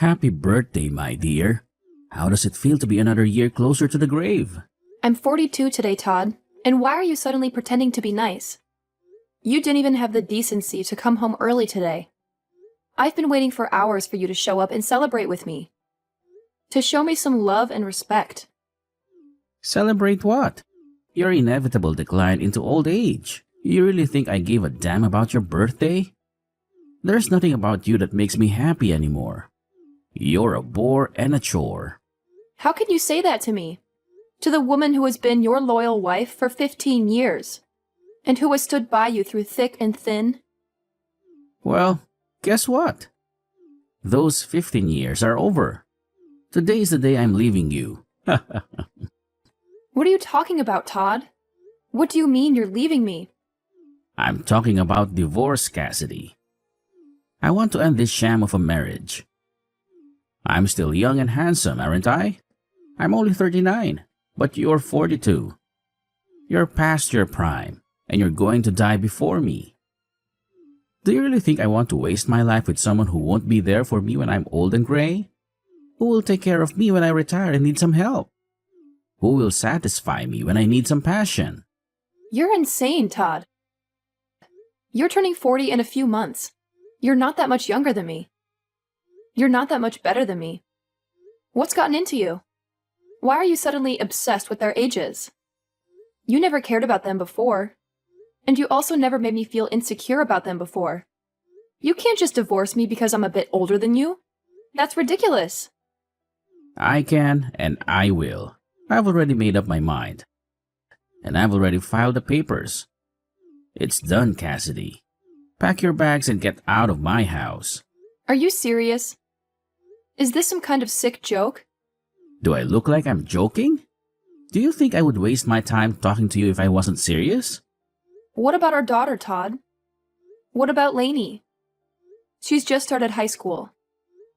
Happy birthday, my dear. How does it feel to be another year closer to the grave? I'm 42 today, Todd. And why are you suddenly pretending to be nice? You didn't even have the decency to come home early today. I've been waiting for hours for you to show up and celebrate with me. To show me some love and respect. Celebrate what? Your inevitable decline into old age. You really think I gave a damn about your birthday? There's nothing about you that makes me happy anymore. You're a bore and a chore. How can you say that to me? To the woman who has been your loyal wife for 15 years, and who has stood by you through thick and thin? Well, guess what? Those 15 years are over. Today's the day I'm leaving you. What are you talking about, Todd? What do you mean you're leaving me? I'm talking about divorce, Cassidy. I want to end this sham of a marriage. I'm still young and handsome, aren't I? I'm only 39, but you're 42. You're past your prime, and you're going to die before me. Do you really think I want to waste my life with someone who won't be there for me when I'm old and gray? Who will take care of me when I retire and need some help? Who will satisfy me when I need some passion? You're insane, Todd. You're turning 40 in a few months. You're not that much younger than me. You're not that much better than me. What's gotten into you? Why are you suddenly obsessed with their ages? You never cared about them before. And you also never made me feel insecure about them before. You can't just divorce me because I'm a bit older than you. That's ridiculous. I can, and I will. I've already made up my mind. And I've already filed the papers. It's done, Cassidy. Pack your bags and get out of my house. Are you serious? Is this some kind of sick joke? Do I look like I'm joking? Do you think I would waste my time talking to you if I wasn't serious? What about our daughter, Todd? What about Lainey? She's just started high school.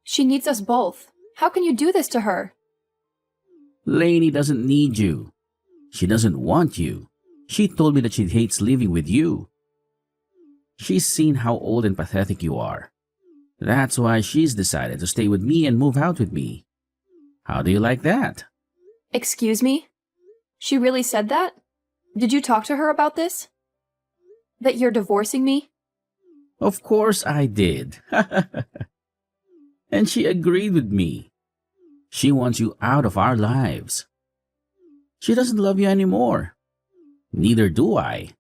She needs us both. How can you do this to her? Lainey doesn't need you. She doesn't want you. She told me that she hates living with you. She's seen how old and pathetic you are. That's why she's decided to stay with me and move out with me. How do you like that? Excuse me? She really said that? Did you talk to her about this? That you're divorcing me? Of course I did. And she agreed with me. She wants you out of our lives. She doesn't love you anymore. Neither do I.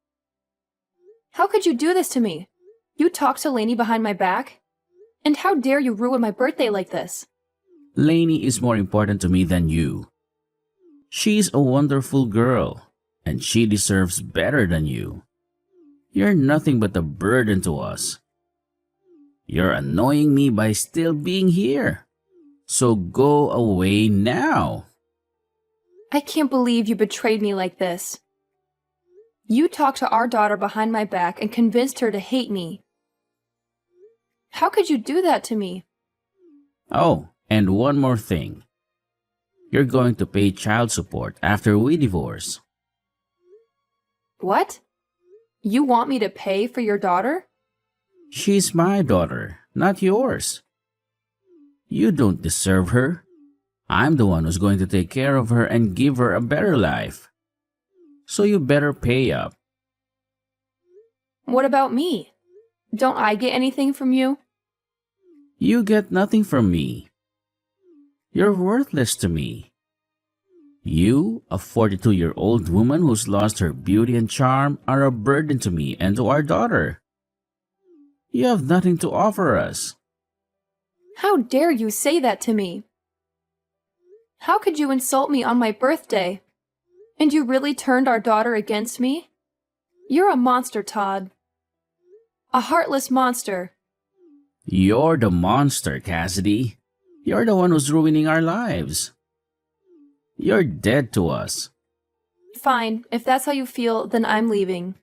How could you do this to me? You talked to Lainey behind my back? And how dare you ruin my birthday like this? Lainey is more important to me than you. She's a wonderful girl, and she deserves better than you. You're nothing but a burden to us. You're annoying me by still being here. So go away now. I can't believe you betrayed me like this. You talked to our daughter behind my back and convinced her to hate me. How could you do that to me? Oh, and one more thing. You're going to pay child support after we divorce. What? You want me to pay for your daughter? She's my daughter, not yours. You don't deserve her. I'm the one who's going to take care of her and give her a better life. So you better pay up. What about me? Don't I get anything from you? You get nothing from me. You're worthless to me. You, a 42-year-old woman who's lost her beauty and charm, are a burden to me and to our daughter. You have nothing to offer us. How dare you say that to me? How could you insult me on my birthday? And you really turned our daughter against me? You're a monster, Todd. A heartless monster. You're the monster, Cassidy. You're the one who's ruining our lives. You're dead to us. Fine, if that's how you feel, then I'm leaving.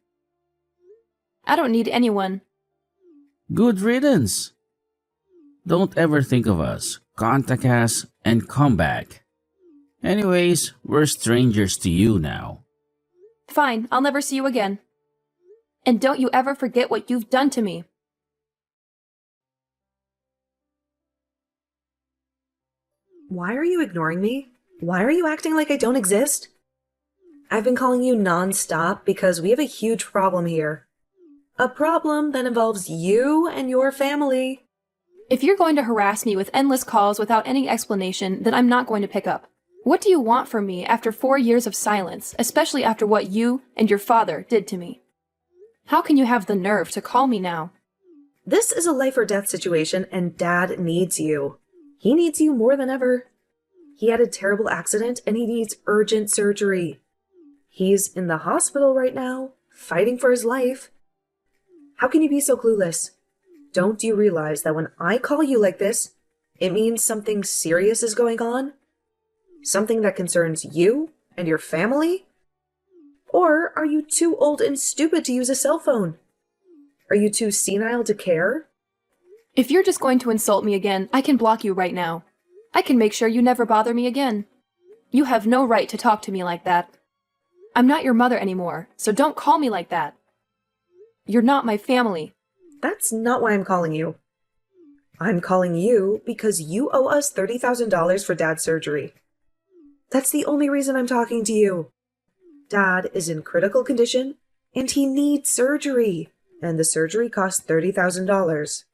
I don't need anyone. Good riddance. Don't ever think of us. Contact us and come back. Anyways, we're strangers to you now. Fine, I'll never see you again. And don't you ever forget what you've done to me. Why are you ignoring me? Why are you acting like I don't exist? I've been calling you non-stop because we have a huge problem here. A problem that involves you and your family. If you're going to harass me with endless calls without any explanation, then I'm not going to pick up. What do you want from me after 4 years of silence, especially after what you and your father did to me? How can you have the nerve to call me now? This is a life or death situation and Dad needs you. He needs you more than ever. He had a terrible accident and he needs urgent surgery. He's in the hospital right now, fighting for his life. How can you be so clueless? Don't you realize that when I call you like this, it means something serious is going on? Something that concerns you and your family? Or are you too old and stupid to use a cell phone? Are you too senile to care? If you're just going to insult me again, I can block you right now. I can make sure you never bother me again. You have no right to talk to me like that. I'm not your mother anymore, so don't call me like that. You're not my family. That's not why I'm calling you. I'm calling you because you owe us $30,000 for Dad's surgery. That's the only reason I'm talking to you. Dad is in critical condition and he needs surgery, and the surgery costs $30,000.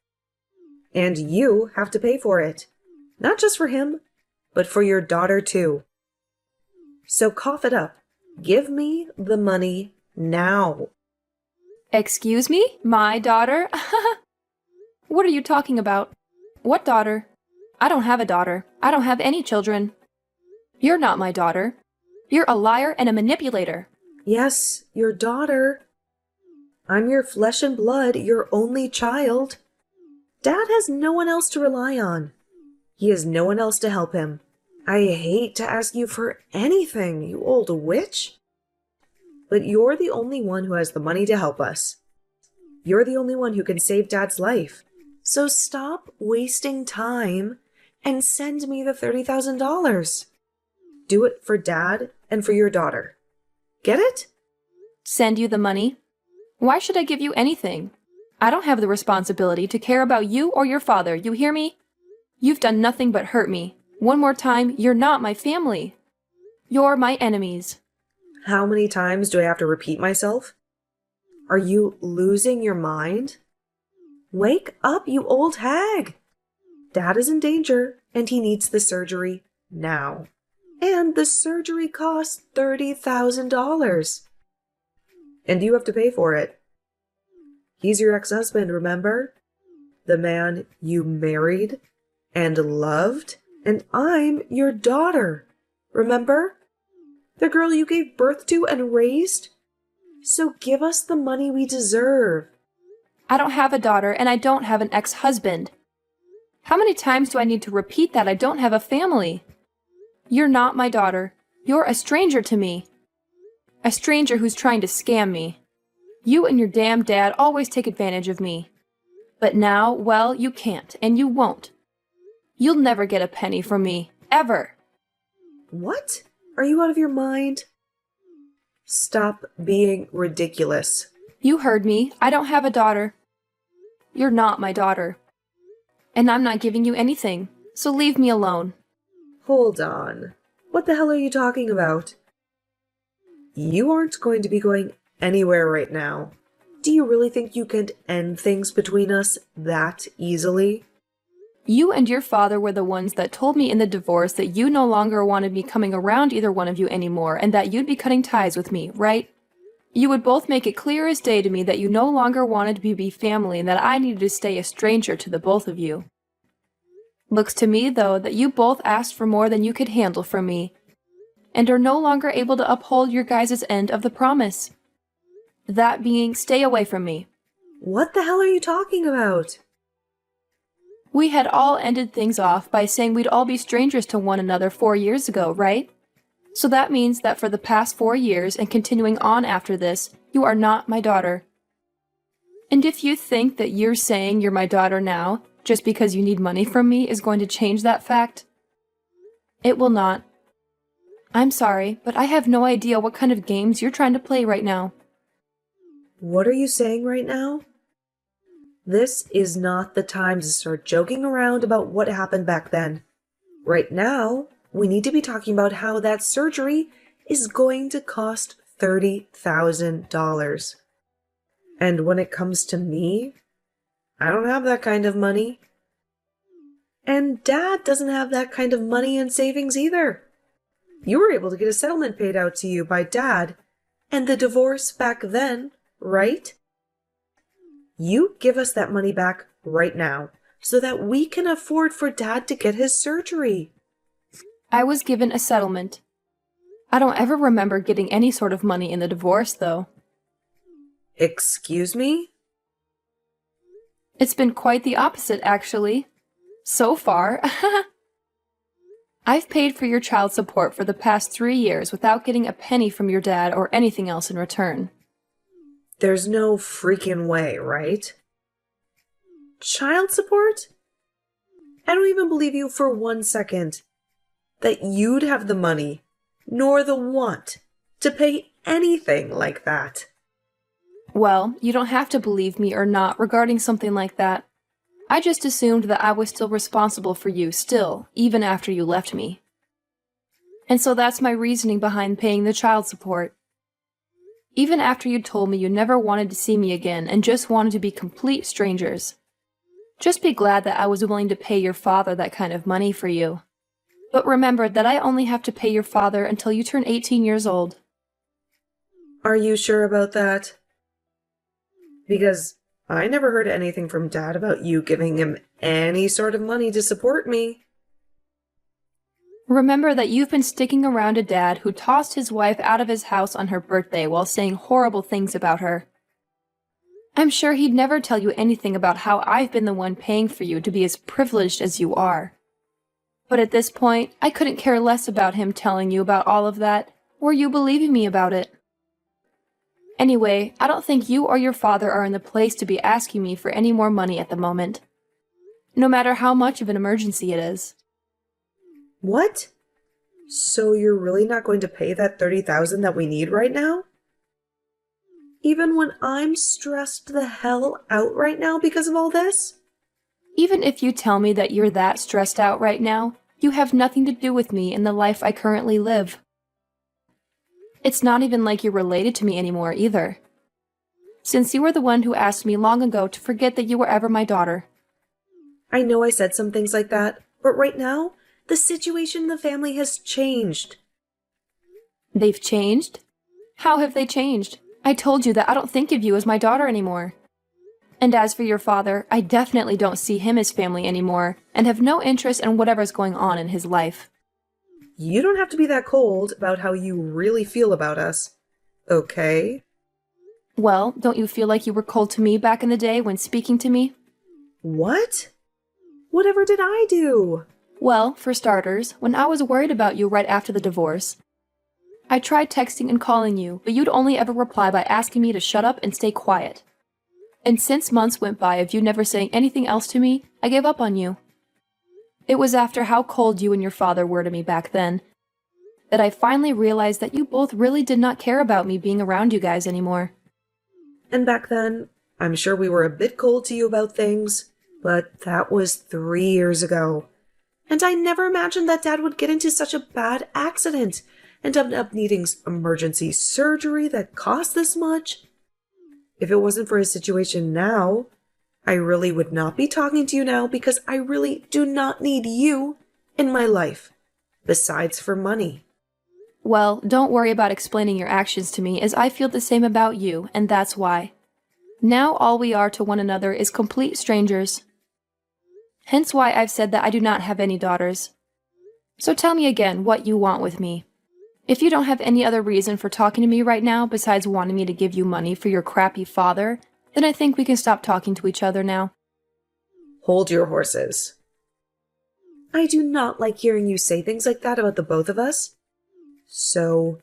And you have to pay for it. Not just for him, but for your daughter too. So cough it up. Give me the money now. Excuse me? My daughter? What are you talking about? What daughter? I don't have a daughter. I don't have any children. You're not my daughter. You're a liar and a manipulator. Yes, your daughter. I'm your flesh and blood, your only child. Dad has no one else to rely on. He has no one else to help him. I hate to ask you for anything, you old witch. But you're the only one who has the money to help us. You're the only one who can save Dad's life. So stop wasting time and send me the $30,000. Do it for Dad and for your daughter. Get it? Send you the money? Why should I give you anything? I don't have the responsibility to care about you or your father, you hear me? You've done nothing but hurt me. One more time, you're not my family. You're my enemies. How many times do I have to repeat myself? Are you losing your mind? Wake up, you old hag! Dad is in danger, and he needs the surgery now. And the surgery costs $30,000. And you have to pay for it. He's your ex-husband, remember? The man you married and loved, and I'm your daughter, remember? The girl you gave birth to and raised? So give us the money we deserve. I don't have a daughter, and I don't have an ex-husband. How many times do I need to repeat that I don't have a family? You're not my daughter. You're a stranger to me. A stranger who's trying to scam me. You and your damn dad always take advantage of me. But now, well, you can't, and you won't. You'll never get a penny from me. Ever. What? Are you out of your mind? Stop being ridiculous. You heard me. I don't have a daughter. You're not my daughter. And I'm not giving you anything, so leave me alone. Hold on. What the hell are you talking about? You aren't going to be going anywhere right now. Do you really think you can end things between us that easily? You and your father were the ones that told me in the divorce that you no longer wanted me coming around either one of you anymore and that you'd be cutting ties with me, right? You would both make it clear as day to me that you no longer wanted me to be family and that I needed to stay a stranger to the both of you. Looks to me, though, that you both asked for more than you could handle from me and are no longer able to uphold your guys' end of the promise. That being, stay away from me. What the hell are you talking about? We had all ended things off by saying we'd all be strangers to one another 4 years ago, right? So that means that for the past 4 years and continuing on after this, you are not my daughter. And if you think that you're saying you're my daughter now, just because you need money from me is going to change that fact, it will not. I'm sorry, but I have no idea what kind of games you're trying to play right now. What are you saying right now? This is not the time to start joking around about what happened back then. Right now, we need to be talking about how that surgery is going to cost $30,000. And when it comes to me, I don't have that kind of money. And Dad doesn't have that kind of money and savings either. You were able to get a settlement paid out to you by Dad and the divorce back then, right? You give us that money back right now so that we can afford for Dad to get his surgery. I was given a settlement. I don't ever remember getting any sort of money in the divorce, though. Excuse me? It's been quite the opposite, actually. So far. I've paid for your child support for the past 3 years without getting a penny from your dad or anything else in return. There's no freaking way, right? Child support? I don't even believe you for 1 second that you'd have the money, nor the want, to pay anything like that. Well, you don't have to believe me or not regarding something like that. I just assumed that I was still responsible for you still, even after you left me. And so that's my reasoning behind paying the child support. Even after you told me you never wanted to see me again and just wanted to be complete strangers. Just be glad that I was willing to pay your father that kind of money for you. But remember that I only have to pay your father until you turn 18 years old. Are you sure about that? Because I never heard anything from Dad about you giving him any sort of money to support me. Remember that you've been sticking around a dad who tossed his wife out of his house on her birthday while saying horrible things about her. I'm sure he'd never tell you anything about how I've been the one paying for you to be as privileged as you are. But at this point, I couldn't care less about him telling you about all of that, or you believing me about it. Anyway, I don't think you or your father are in the place to be asking me for any more money at the moment. No matter how much of an emergency it is. What? So you're really not going to pay that $30,000 that we need right now? Even when I'm stressed the hell out right now because of all this? Even if you tell me that you're that stressed out right now, you have nothing to do with me in the life I currently live. It's not even like you're related to me anymore either. Since you were the one who asked me long ago to forget that you were ever my daughter. I know I said some things like that, but right now, the situation in the family has changed. They've changed? How have they changed? I told you that I don't think of you as my daughter anymore. And as for your father, I definitely don't see him as family anymore, and have no interest in whatever's going on in his life. You don't have to be that cold about how you really feel about us, okay? Well, don't you feel like you were cold to me back in the day when speaking to me? What? Whatever did I do? Well, for starters, when I was worried about you right after the divorce, I tried texting and calling you, but you'd only ever reply by asking me to shut up and stay quiet. And since months went by of you never saying anything else to me, I gave up on you. It was after how cold you and your father were to me back then that I finally realized that you both really did not care about me being around you guys anymore. And back then, I'm sure we were a bit cold to you about things, but that was 3 years ago. And I never imagined that Dad would get into such a bad accident and end up needing emergency surgery that cost this much. If it wasn't for his situation now, I really would not be talking to you now because I really do not need you in my life, besides for money. Well, don't worry about explaining your actions to me, as I feel the same about you, and that's why. Now all we are to one another is complete strangers. Hence why I've said that I do not have any daughters. So tell me again what you want with me. If you don't have any other reason for talking to me right now besides wanting me to give you money for your crappy father, then I think we can stop talking to each other now. Hold your horses. I do not like hearing you say things like that about the both of us. So,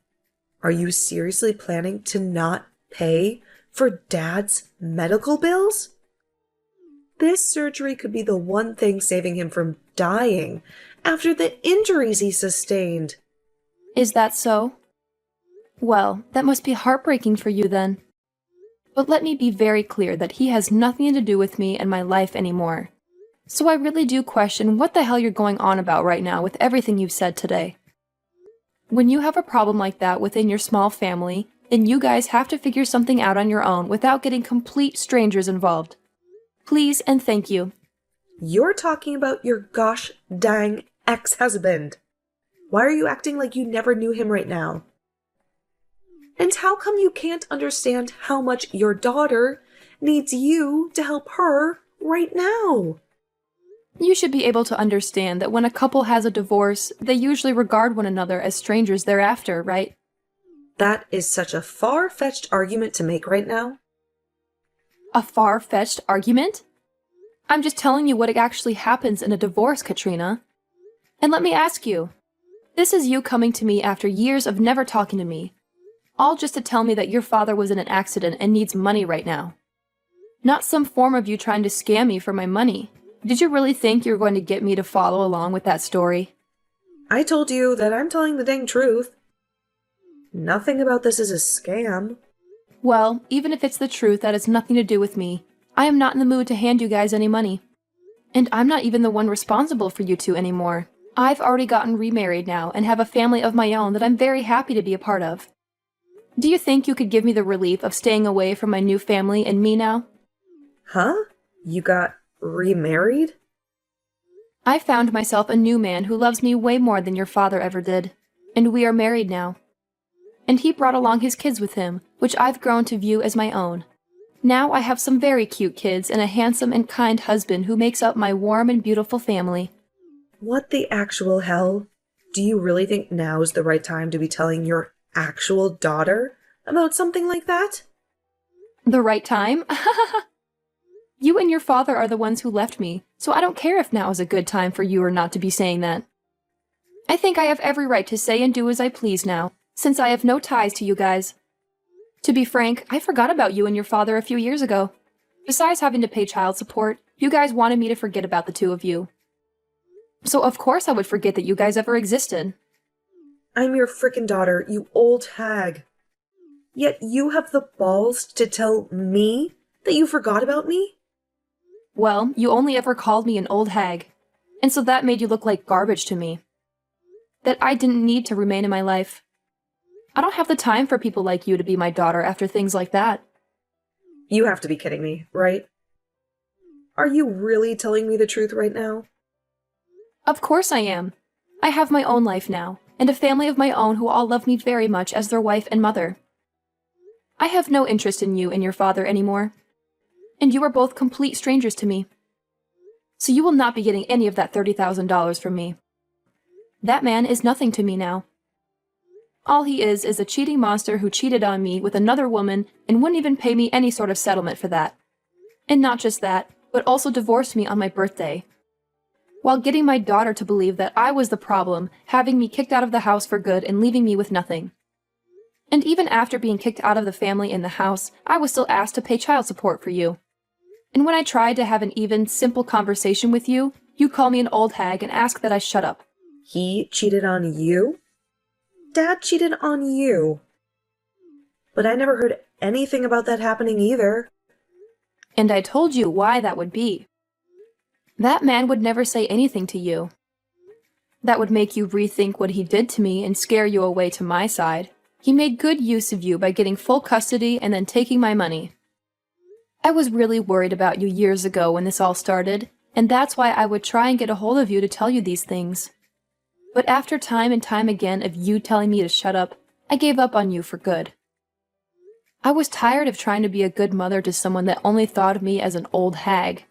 are you seriously planning to not pay for Dad's medical bills? This surgery could be the one thing saving him from dying after the injuries he sustained. Is that so? Well, that must be heartbreaking for you then. But let me be very clear that he has nothing to do with me and my life anymore. So I really do question what the hell you're going on about right now with everything you've said today. When you have a problem like that within your small family, then you guys have to figure something out on your own without getting complete strangers involved. Please and thank you. You're talking about your gosh dang ex-husband. Why are you acting like you never knew him right now? And how come you can't understand how much your daughter needs you to help her right now? You should be able to understand that when a couple has a divorce, they usually regard one another as strangers thereafter, right? That is such a far-fetched argument to make right now. A far-fetched argument? I'm just telling you what actually happens in a divorce, Katrina. And let me ask you, this is you coming to me after years of never talking to me, all just to tell me that your father was in an accident and needs money right now. Not some form of you trying to scam me for my money. Did you really think you were going to get me to follow along with that story? I told you that I'm telling the dang truth. Nothing about this is a scam. Well, even if it's the truth, that has nothing to do with me. I am not in the mood to hand you guys any money. And I'm not even the one responsible for you two anymore. I've already gotten remarried now and have a family of my own that I'm very happy to be a part of. Do you think you could give me the relief of staying away from my new family and me now? Huh? You got remarried? I found myself a new man who loves me way more than your father ever did. And we are married now. And he brought along his kids with him, which I've grown to view as my own. Now I have some very cute kids and a handsome and kind husband who makes up my warm and beautiful family. What the actual hell? Do you really think now's the right time to be telling your actual daughter about something like that? The right time? You and your father are the ones who left me, so I don't care if now is a good time for you or not to be saying that. I think I have every right to say and do as I please now, since I have no ties to you guys. To be frank, I forgot about you and your father a few years ago. Besides having to pay child support, you guys wanted me to forget about the two of you. So of course I would forget that you guys ever existed. I'm your frickin' daughter, you old hag. Yet you have the balls to tell me that you forgot about me? Well, you only ever called me an old hag, and so that made you look like garbage to me. That I didn't need to remain in my life. I don't have the time for people like you to be my daughter after things like that. You have to be kidding me, right? Are you really telling me the truth right now? Of course I am. I have my own life now, and a family of my own who all love me very much as their wife and mother. I have no interest in you and your father anymore. And you are both complete strangers to me. So you will not be getting any of that $30,000 from me. That man is nothing to me now. All he is a cheating monster who cheated on me with another woman and wouldn't even pay me any sort of settlement for that. And not just that, but also divorced me on my birthday. While getting my daughter to believe that I was the problem, having me kicked out of the house for good and leaving me with nothing. And even after being kicked out of the family and the house, I was still asked to pay child support for you. And when I tried to have an even, simple conversation with you, you call me an old hag and ask that I shut up. He cheated on you? Dad cheated on you. But I never heard anything about that happening either. And I told you why that would be. That man would never say anything to you. That would make you rethink what he did to me and scare you away to my side. He made good use of you by getting full custody and then taking my money. I was really worried about you years ago when this all started, and that's why I would try and get a hold of you to tell you these things. But after time and time again of you telling me to shut up, I gave up on you for good. I was tired of trying to be a good mother to someone that only thought of me as an old hag.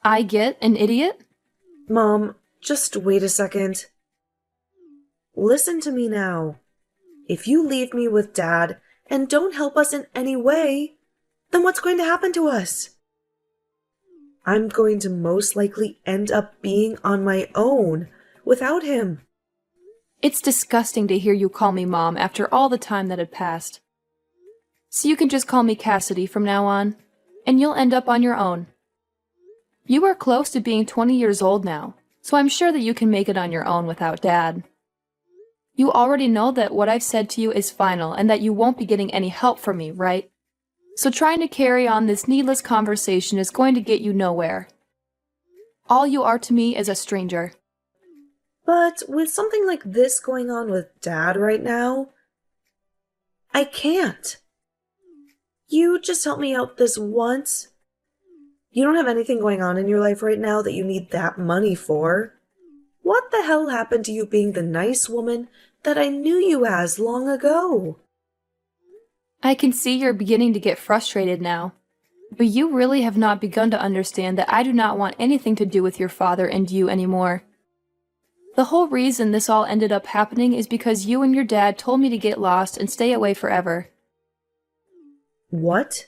I get an idiot? Mom, just wait a second. Listen to me now. If you leave me with Dad and don't help us in any way, then what's going to happen to us? I'm going to most likely end up being on my own without him. It's disgusting to hear you call me Mom after all the time that had passed. So you can just call me Cassidy from now on, and you'll end up on your own. You are close to being 20 years old now, so I'm sure that you can make it on your own without Dad. You already know that what I've said to you is final and that you won't be getting any help from me, right? So trying to carry on this needless conversation is going to get you nowhere. All you are to me is a stranger. But with something like this going on with Dad right now, I can't. You just help me out this once. You don't have anything going on in your life right now that you need that money for. What the hell happened to you being the nice woman that I knew you as long ago? I can see you're beginning to get frustrated now. But you really have not begun to understand that I do not want anything to do with your father and you anymore. The whole reason this all ended up happening is because you and your dad told me to get lost and stay away forever. What?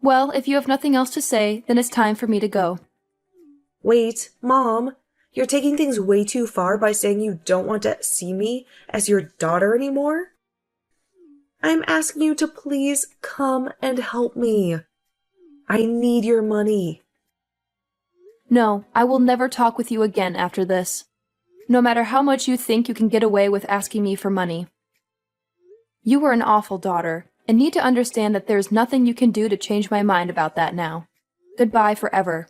Well, if you have nothing else to say, then it's time for me to go. Wait, Mom, you're taking things way too far by saying you don't want to see me as your daughter anymore? I'm asking you to please come and help me. I need your money. No, I will never talk with you again after this. No matter how much you think you can get away with asking me for money. You were an awful daughter, and need to understand that there is nothing you can do to change my mind about that now. Goodbye forever.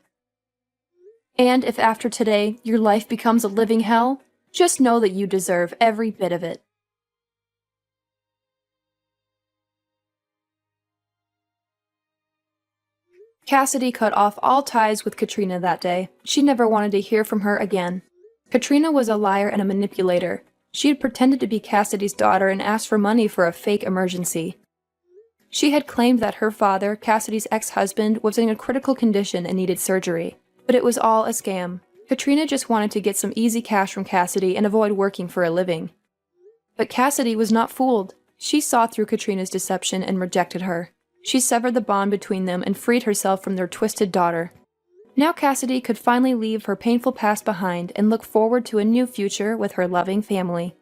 And if after today your life becomes a living hell, just know that you deserve every bit of it. Cassidy cut off all ties with Katrina that day. She never wanted to hear from her again. Katrina was a liar and a manipulator. She had pretended to be Cassidy's daughter and asked for money for a fake emergency. She had claimed that her father, Cassidy's ex-husband, was in a critical condition and needed surgery. But it was all a scam. Katrina just wanted to get some easy cash from Cassidy and avoid working for a living. But Cassidy was not fooled. She saw through Katrina's deception and rejected her. She severed the bond between them and freed herself from their twisted daughter. Now Cassidy could finally leave her painful past behind and look forward to a new future with her loving family.